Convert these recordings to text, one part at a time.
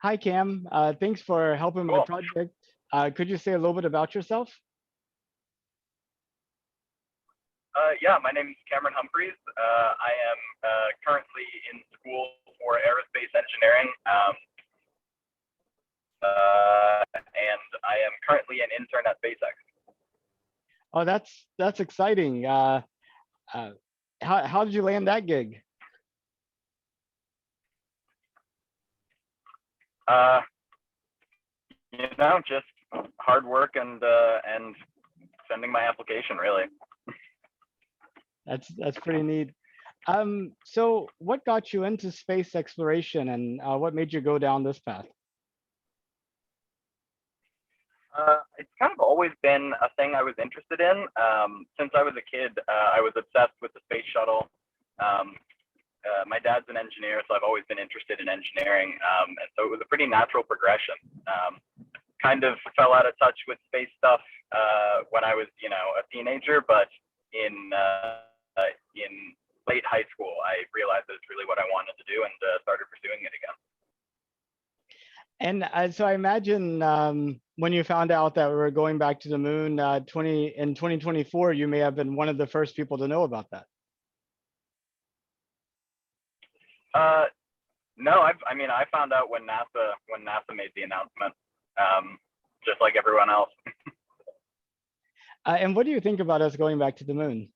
Hi, Cam. Thanks for helping my Cool. project. Could you say a little bit about yourself? Yeah, my name is Cameron Humphreys. I am currently in school for aerospace engineering, and I am currently an intern at SpaceX. Oh, that's exciting. Uh, how did you land that gig? Uh, just hard work and sending my application, really. That's pretty neat. So what got you into space exploration, and what made you go down this path? It's kind of always been a thing I was interested in. Since I was a kid, I was obsessed with the space shuttle. Um, my dad's an engineer, so I've always been interested in engineering, and so it was a pretty natural progression. Kind of fell out of touch with space stuff when I was, a teenager, but in late high school, I realized that it's really what I wanted to do and started pursuing it again. And so I imagine when you found out that we were going back to the moon 2024, you may have been one of the first people to know about that. Uh, no, I found out when NASA made the announcement, just like everyone else. And what do you think about us going back to the moon?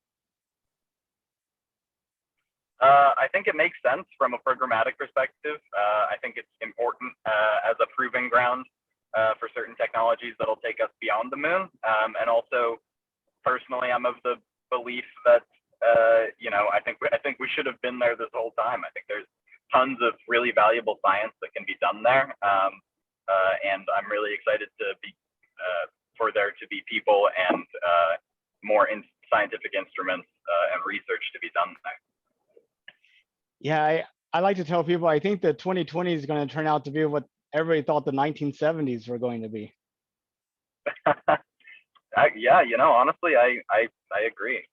I think it makes sense from a programmatic perspective. I think it's important as a proving ground for certain technologies that'll take us beyond the moon. And also, personally, I'm of the belief that I think we should have been there this whole time. I think there's tons of really valuable science that can be done there, and I'm really excited to be for there to be people and more scientific instruments and research to be done there. Yeah, I like to tell people I think the 2020 is going to turn out to be what everybody thought the 1970s were going to be. Yeah, honestly, I agree.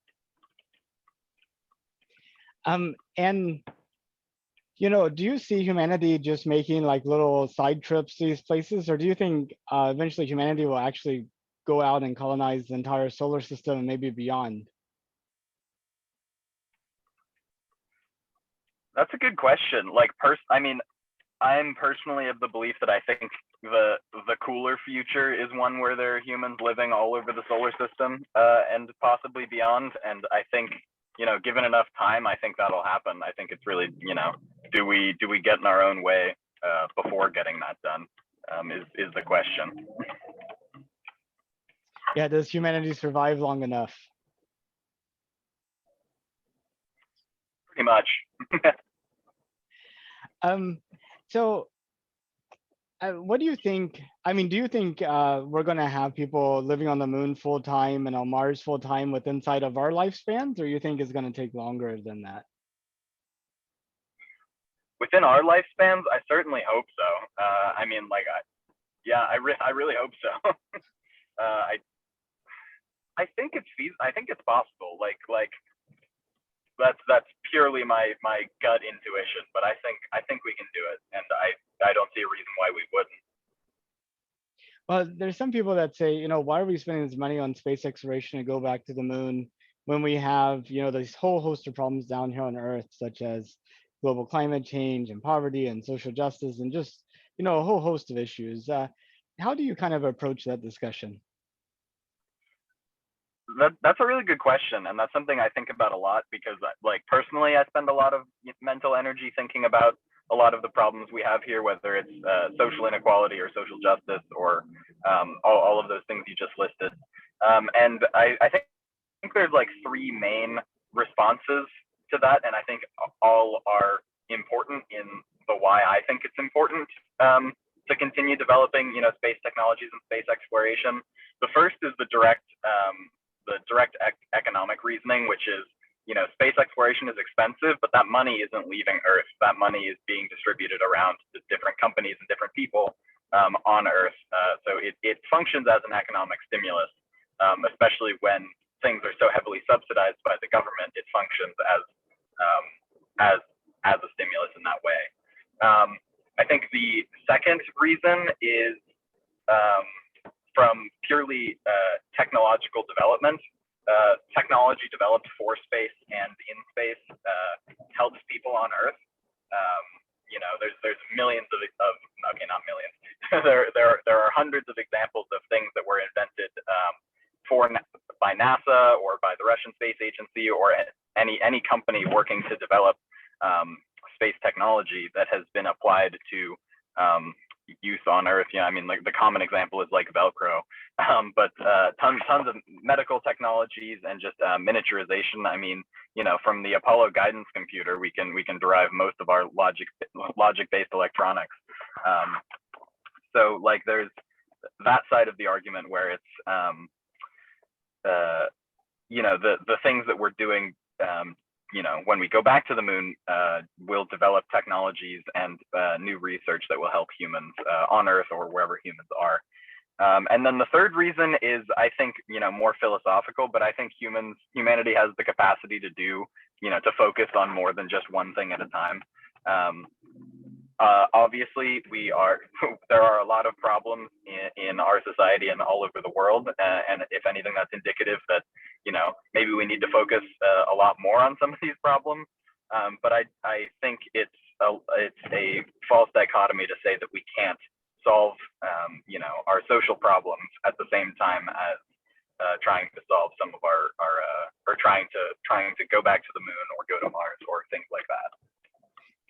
And do you see humanity just making like little side trips to these places, or do you think eventually humanity will actually go out and colonize the entire solar system and maybe beyond? That's a good question. I'm personally of the belief that I think the cooler future is one where there are humans living all over the solar system and possibly beyond. And I think, given enough time, I think that'll happen. I think it's really, do we get in our own way before getting that done? Is the question. Yeah, does humanity survive long enough? Pretty much. So what do you think? I mean, do you think we're going to have people living on the moon full time and on Mars full time with inside of our lifespans, or you think it's going to take longer than that? Within our lifespans, I certainly hope so. I really hope so. I think I think it's possible. That's purely my gut intuition, but I think we can do it, and I don't see a reason why we wouldn't. Well, there's some people that say, why are we spending this money on space exploration to go back to the moon when we have, this whole host of problems down here on Earth, such as global climate change and poverty and social justice and just, a whole host of issues. How do you kind of approach that discussion? That's a really good question, and that's something I think about a lot because, personally, I spend a lot of mental energy thinking about a lot of the problems we have here, whether it's social inequality or social justice or all of those things you just listed. And I think there's like three main responses to that, and I think all are important in the why I think it's important to continue developing, space technologies and space exploration. The first is the direct economic reasoning, which is, space exploration is expensive, but that money isn't leaving Earth. That money is being distributed around to different companies and different people on Earth. So it functions as an economic stimulus, especially when things are so heavily subsidized by the government. It functions as as a stimulus in that way. I think the second reason is um, from purely technological development. Technology developed for space and in space helps people on Earth. Um, there's millions of okay, not millions. there are hundreds of examples of things that were invented for by NASA or by the Russian Space Agency or any company working to develop space technology that has been applied to use on Earth. I mean, like the common example is like Velcro, but tons of medical technologies and just miniaturization. I mean, from the Apollo guidance computer, we can derive most of our logic-based electronics. So like there's that side of the argument where it's the things that we're doing when we go back to the moon, we'll develop technologies and new research that will help humans on Earth or wherever humans are. And then the third reason is, I think, more philosophical, but I think humanity has the capacity to to focus on more than just one thing at a time. Obviously, there are a lot of problems in our society and all over the world, and if anything, that's indicative that maybe we need to focus a lot more on some of these problems. But I think it's a false dichotomy to say that we can't solve our social problems at the same time as trying to solve some of our or trying to go back to the moon or go to Mars or things like that.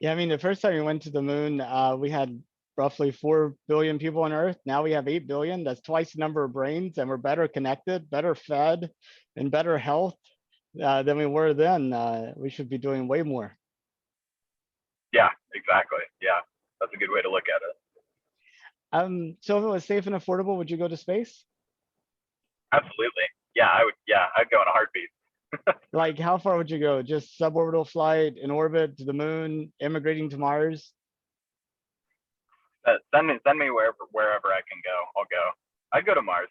Yeah, I mean, the first time we went to the moon, we had roughly 4 billion people on Earth. Now we have 8 billion. That's twice the number of brains, and we're better connected, better fed, and better health than we were then. We should be doing way more. Yeah, exactly. Yeah, that's a good way to look at it. So if it was safe and affordable, would you go to space? Absolutely. Yeah, I would. Yeah, I'd go in a heartbeat. Like, how far would you go? Just suborbital flight, in orbit to the moon, immigrating to Mars? Send me wherever I can go. I'll go. I'd go to Mars.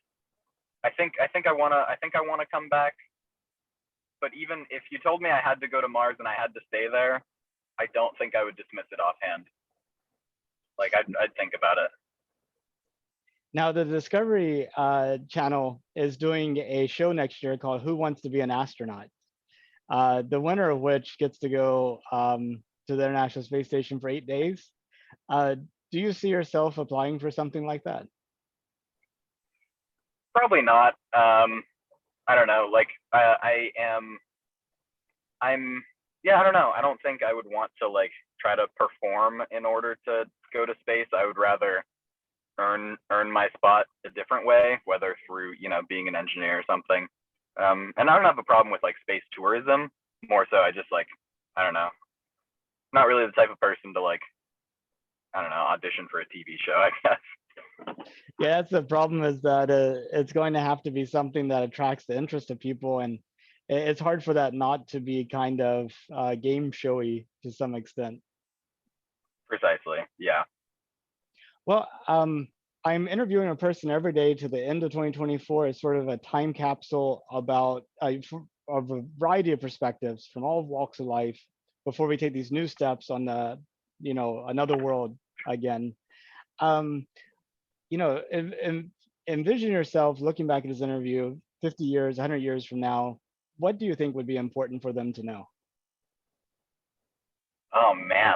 I think I wanna come back. But even if you told me I had to go to Mars and I had to stay there, I don't think I would dismiss it offhand. Like I'd think about it. Now, the Discovery Channel is doing a show next year called Who Wants to Be an Astronaut? The winner of which gets to go to the International Space Station for 8 days. Do you see yourself applying for something like that? Probably not. I don't know. Like I don't know. I don't think I would want to like try to perform in order to go to space. I would rather earn my spot a different way, whether through being an engineer or something. And I don't have a problem with like space tourism. More so, I just like I don't know. Not really the type of person to like I don't know audition for a TV show, I guess. Yeah, that's the problem, is that it's going to have to be something that attracts the interest of people, and it's hard for that not to be kind of game showy to some extent. Precisely. Yeah. Well, I'm interviewing a person every day to the end of 2024 as sort of a time capsule about of a variety of perspectives from all walks of life before we take these new steps on the, another world again. Envision yourself looking back at this interview 50 years, 100 years from now. What do you think would be important for them to know? Oh man.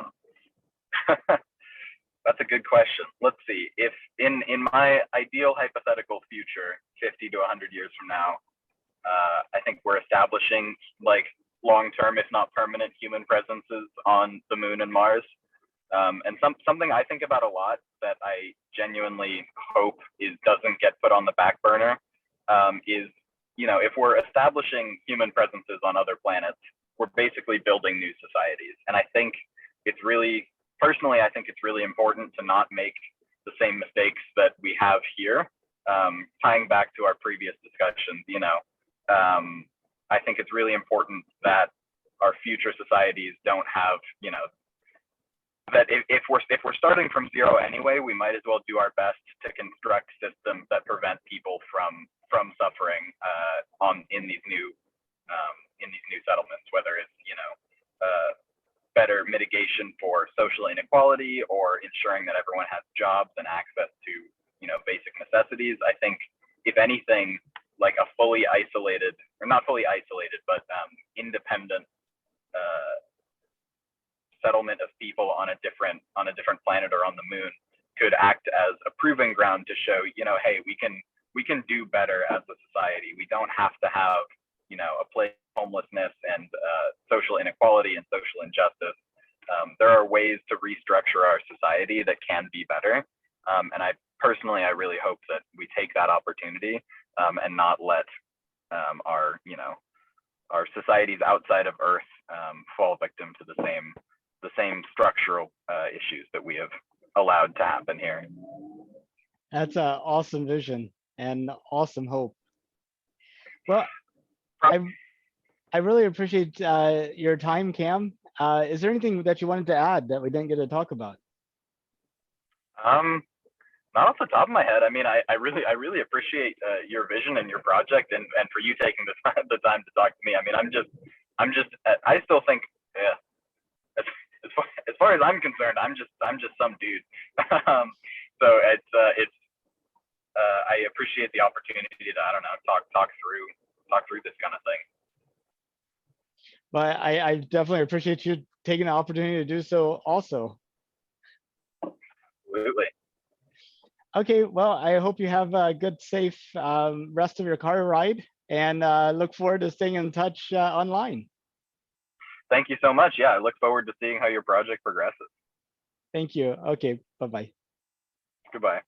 That's a good question. Let's see. If in my ideal hypothetical future, 50 to 100 years from now, I think we're establishing like long-term, if not permanent, human presences on the moon and Mars. And something I think about a lot that I genuinely hope doesn't get put on the back burner is, if we're establishing human presences on other planets, we're basically building new societies. And I think it's really, personally, I think it's really important to not make the same mistakes that we have here. Tying back to our previous discussions, I think it's really important that our future societies don't have, that if we're starting from zero anyway, we might as well do our best to construct systems that prevent people from suffering in these new settlements, whether it's better mitigation for social inequality or ensuring that everyone has jobs and access to, basic necessities. I think if anything, like a fully isolated, or not fully isolated, but independent settlement of people on a different planet or on the moon could act as a proving ground to show, hey, we can do better as a society. We don't have to have, a place of homelessness and social inequality and social injustice. There are ways to restructure our society that can be better. And I really hope that we take that opportunity and not let our, our societies outside of Earth fall victim to the same structural issues that we have allowed to happen here. That's an awesome vision and awesome hope. Well, I really appreciate your time, Cam. Is there anything that you wanted to add that we didn't get to talk about? Not off the top of my head. I mean, I really appreciate your vision and your project, and for you taking the time to talk to me. I mean, I still think, yeah, as far as I'm concerned, I'm just some dude. So I appreciate the opportunity to, I don't know, talk through this kind of thing. But I definitely appreciate you taking the opportunity to do so also. Absolutely. Okay, well, I hope you have a good, safe rest of your car ride, and look forward to staying in touch online. Thank you so much. Yeah, I look forward to seeing how your project progresses. Thank you. Okay, bye-bye. Goodbye.